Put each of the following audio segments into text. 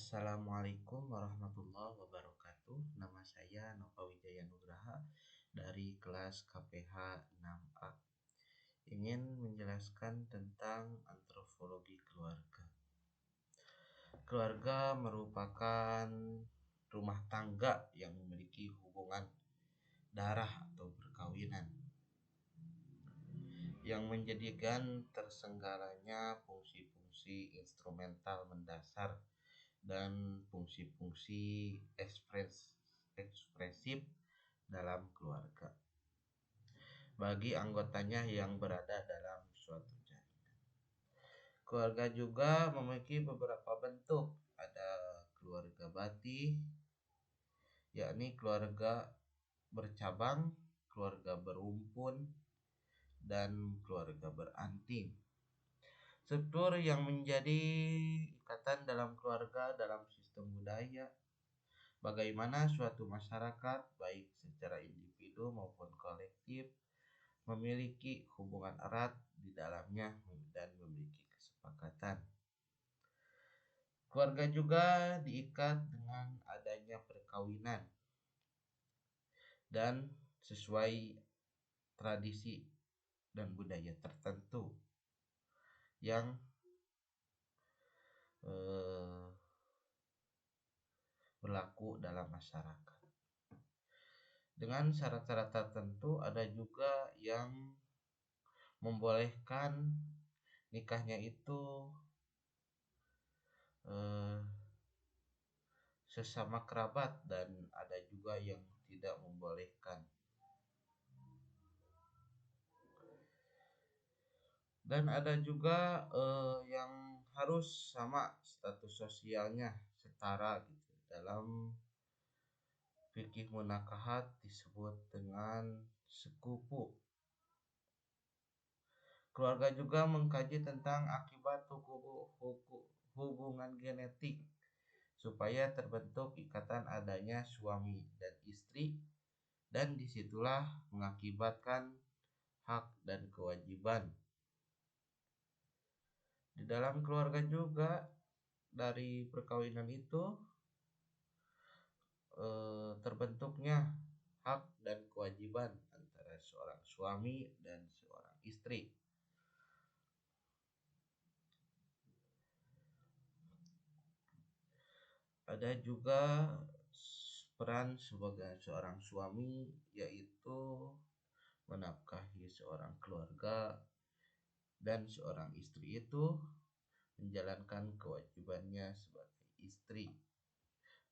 Assalamualaikum warahmatullahi wabarakatuh. Nama saya Nova Wijaya Nugraha dari kelas KPH 6A. Ingin menjelaskan tentang antropologi keluarga. Keluarga merupakan rumah tangga yang memiliki hubungan darah atau perkawinan yang menjadikan tersenggaranya fungsi-fungsi instrumental mendasar dan fungsi-fungsi ekspresif dalam keluarga bagi anggotanya yang berada dalam suatu jaringan. Keluarga juga memiliki beberapa bentuk. Ada keluarga bati, yakni keluarga bercabang, keluarga berumpun, dan keluarga beranting. Struktur yang menjadi ikatan dalam keluarga dalam sistem budaya, bagaimana suatu masyarakat baik secara individu maupun kolektif memiliki hubungan erat di dalamnya dan memiliki kesepakatan. Keluarga juga diikat dengan adanya perkawinan dan sesuai tradisi dan budaya tertentu yang berlaku dalam masyarakat. Dengan syarat-syarat tertentu, ada juga yang membolehkan nikahnya itu sesama kerabat, dan ada juga yang tidak membolehkan. Dan ada juga yang harus sama status sosialnya, setara gitu. Dalam fikih munakahat disebut dengan sekupu. Keluarga juga mengkaji tentang akibat hubungan genetik supaya terbentuk ikatan adanya suami dan istri, dan disitulah mengakibatkan hak dan kewajiban. Di dalam keluarga juga dari perkawinan itu terbentuknya hak dan kewajiban antara seorang suami dan seorang istri. Ada juga peran sebagai seorang suami, yaitu menafkahi seorang keluarga, dan seorang istri itu menjalankan kewajibannya sebagai istri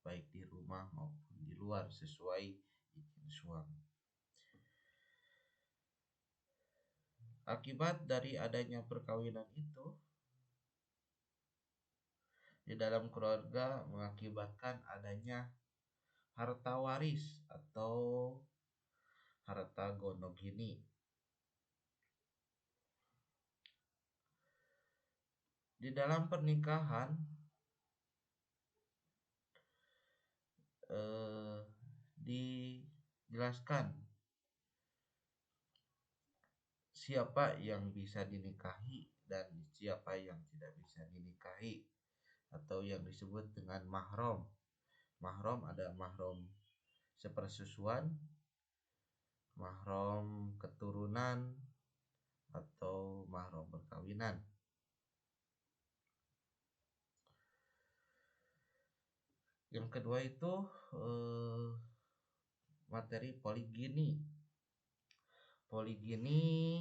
baik di rumah maupun di luar sesuai izin suami. Akibat dari adanya perkawinan itu di dalam keluarga mengakibatkan adanya harta waris atau harta gonogini. Di dalam pernikahan dijelaskan siapa yang bisa dinikahi dan siapa yang tidak bisa dinikahi, atau yang disebut dengan mahram. Mahram ada mahram sepersusuan, mahram keturunan, atau mahram perkawinan. Yang kedua itu materi poligini. Poligini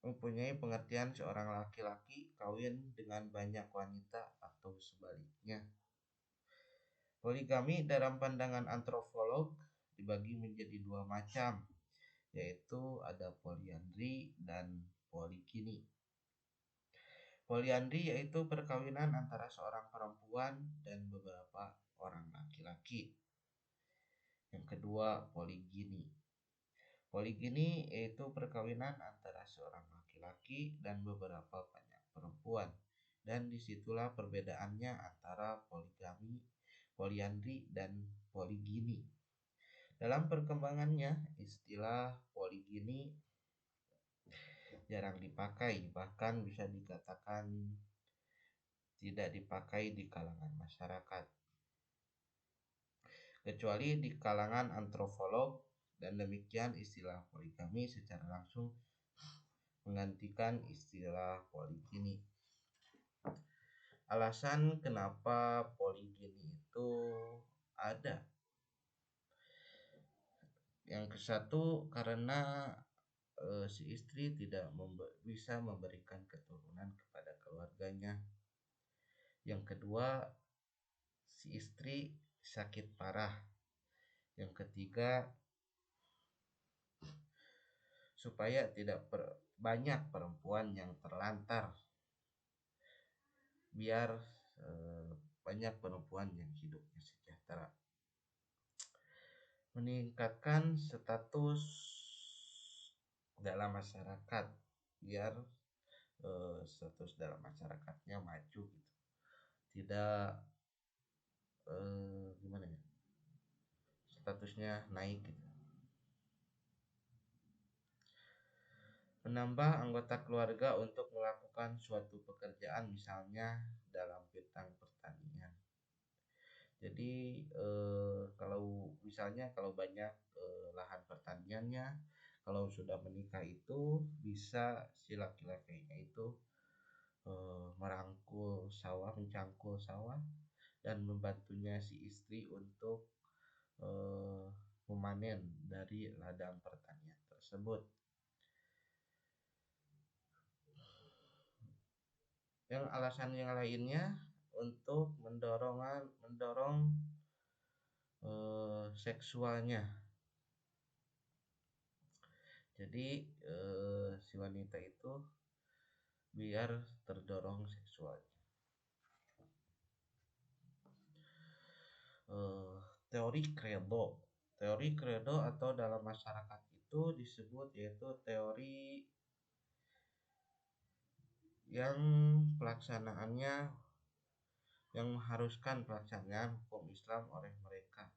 mempunyai pengertian seorang laki-laki kawin dengan banyak wanita atau sebaliknya. Poligami dalam pandangan antropolog dibagi menjadi dua macam, yaitu ada poliandri dan poligini. Poliandri yaitu perkawinan antara seorang perempuan dan beberapa orang laki-laki. Yang kedua, poligini. Poligini yaitu perkawinan antara seorang laki-laki dan beberapa banyak perempuan. Dan disitulah perbedaannya antara poligami, poliandri, dan poligini. Dalam perkembangannya, istilah poligini jarang dipakai, bahkan bisa dikatakan tidak dipakai di kalangan masyarakat, kecuali di kalangan antropolog, dan demikian istilah poligami secara langsung menggantikan istilah poligini. Alasan kenapa poligini itu ada. Yang ke satu, karena si istri tidak bisa memberikan keturunan kepada keluarganya. Yang kedua, si istri sakit parah. Yang ketiga, supaya tidak banyak perempuan yang terlantar, biar banyak perempuan yang hidupnya sejahtera. Meningkatkan status dalam masyarakat, biar status dalam masyarakatnya maju gitu, tidak gimana ya, statusnya naik gitu. Menambah anggota keluarga untuk melakukan suatu pekerjaan, misalnya dalam bidang pertanian. Jadi kalau misalnya kalau banyak lahan pertaniannya, kalau sudah menikah itu bisa si laki-lakinya itu merangkul sawah, mencangkul sawah, dan membantunya si istri untuk memanen dari ladang pertanian tersebut. Yang alasan yang lainnya untuk mendorong seksualnya. Jadi si wanita itu biar terdorong seksualnya. Teori credo. Teori credo atau dalam masyarakat itu disebut yaitu teori yang pelaksanaannya yang mengharuskan pelaksanaan hukum Islam oleh mereka,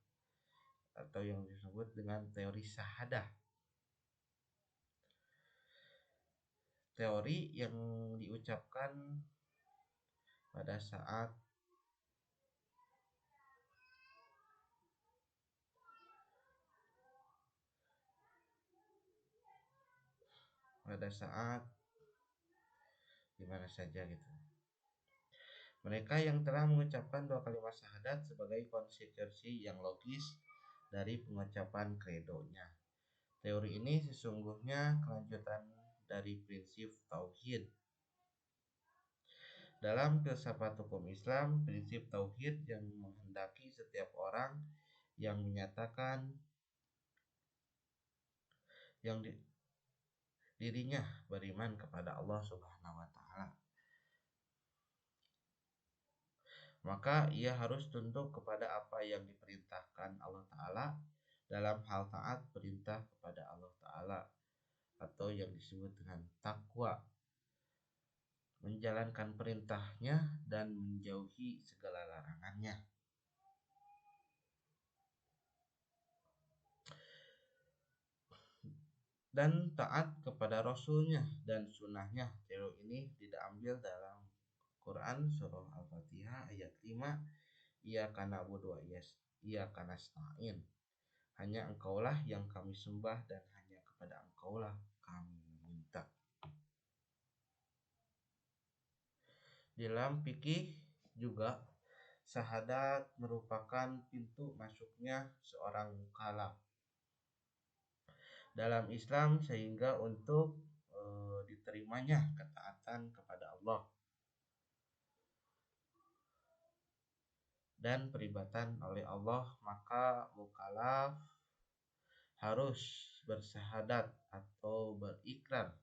atau yang disebut dengan teori syahadah. Teori yang diucapkan pada saat gimana saja gitu. Mereka yang telah mengucapkan 2 kalimat syahadat sebagai konsekuensi yang logis dari pengucapan kredonya. Teori ini sesungguhnya kelanjutan dari prinsip tauhid. Dalam filsafat hukum Islam, prinsip tauhid yang menghendaki setiap orang yang menyatakan yang dirinya beriman kepada Allah Subhanahu wa taala, maka ia harus tunduk kepada apa yang diperintahkan Allah taala dalam hal taat perintah kepada Allah taala, atau yang disebut dengan takwa, menjalankan perintahnya dan menjauhi segala larangannya. Dan taat kepada Rasulnya dan sunnahnya. Teori ini tidak ambil dalam Quran surah Al-Fatihah ayat 5, Iyyaka na'budu wa iyyaka nasta'in. Hanya engkaulah yang kami sembah dan hanya kepada engkaulah kami meminta. Dalam fikih juga syahadat merupakan pintu masuknya seorang mukallaf dalam Islam, sehingga untuk diterimanya ketaatan kepada Allah dan peribadatan oleh Allah, maka mukallaf harus bersyahadat atau berikrar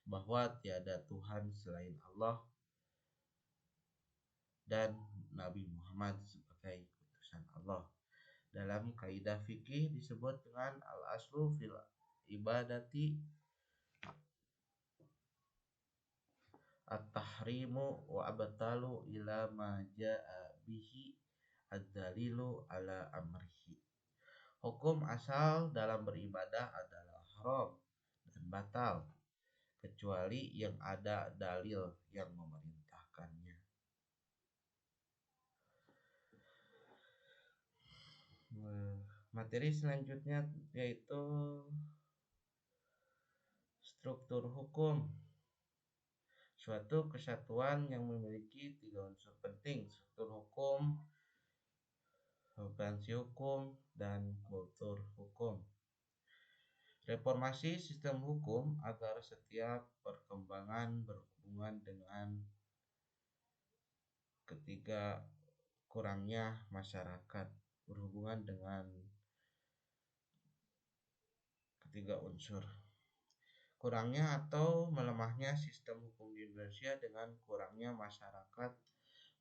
bahwa tiada Tuhan selain Allah dan Nabi Muhammad sebagai utusan Allah. Dalam kaidah fikih disebut dengan al-aslu fil ibadati at-tahrimu wa abtalu ila ma jaa bihi ad-dalilu ala amrihi. Hukum asal dalam beribadah adalah haram dan batal kecuali yang ada dalil yang memerintahkannya. Materi selanjutnya yaitu struktur hukum. Suatu kesatuan yang memiliki 3 unsur penting: struktur hukum, substansi hukum, dan kultur hukum. Reformasi sistem hukum agar setiap perkembangan berhubungan dengan ketiga kurangnya masyarakat, berhubungan dengan ketiga unsur. Kurangnya atau melemahnya sistem hukum di Indonesia dengan kurangnya masyarakat,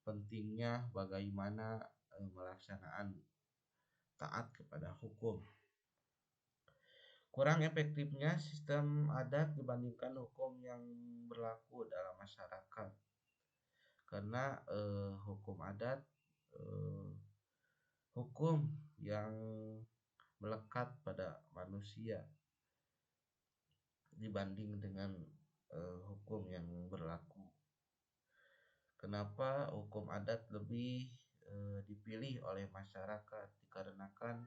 pentingnya bagaimana melaksanaan taat kepada hukum. Kurang efektifnya sistem adat dibandingkan hukum yang berlaku dalam masyarakat. Karena hukum adat hukum yang melekat pada manusia dibanding dengan hukum yang berlaku. Kenapa hukum adat lebih dipilih oleh masyarakat? Dikarenakan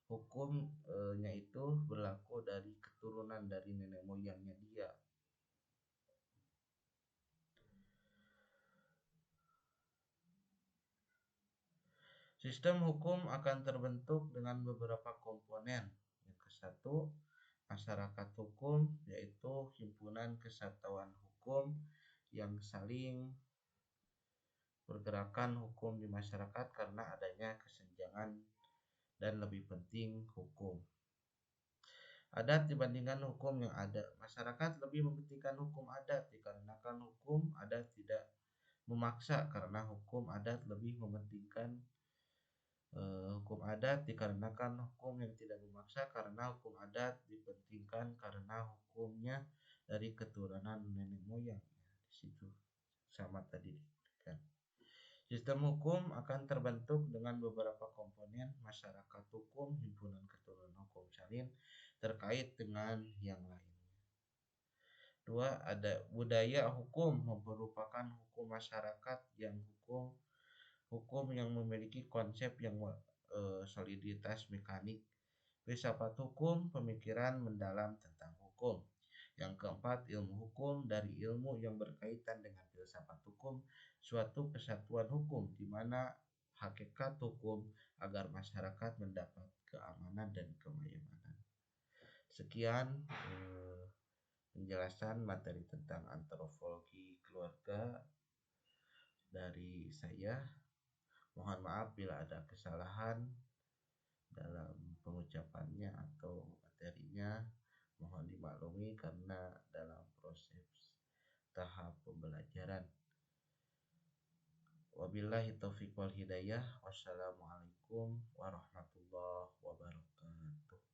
hukumnya itu berlaku dari keturunan dari nenek moyangnya dia. Sistem hukum akan terbentuk dengan beberapa komponen. Yang ke-1, masyarakat hukum, yaitu himpunan kesatuan hukum yang saling pergerakan hukum di masyarakat karena adanya kesenjangan dan lebih penting hukum adat dibandingkan hukum yang ada. Masyarakat lebih mementingkan hukum adat dikarenakan hukum adat tidak memaksa, karena hukum adat lebih mementingkan hukum adat dikarenakan hukum yang tidak memaksa, karena hukum adat dipentingkan karena hukumnya dari keturunan nenek moyang. Di situ sama tadi kan. Sistem hukum akan terbentuk dengan beberapa komponen: masyarakat hukum, himpunan keturunan hukum salin terkait dengan yang lainnya. 2. Ada budaya hukum, merupakan hukum masyarakat yang hukum yang memiliki konsep yang soliditas mekanik. Filsafat hukum, pemikiran mendalam tentang hukum. Yang keempat, ilmu hukum, dari ilmu yang berkaitan dengan filsafat hukum, suatu kesatuan hukum di mana hakikat hukum agar masyarakat mendapat keamanan dan kenyamanan. Sekian penjelasan materi tentang antropologi keluarga dari saya. Mohon maaf bila ada kesalahan dalam pengucapannya atau materinya. Mohon dimaklumi karena dalam proses tahap pembelajaran. Wabillahi taufiq wal hidayah. Wassalamualaikum warahmatullahi wabarakatuh.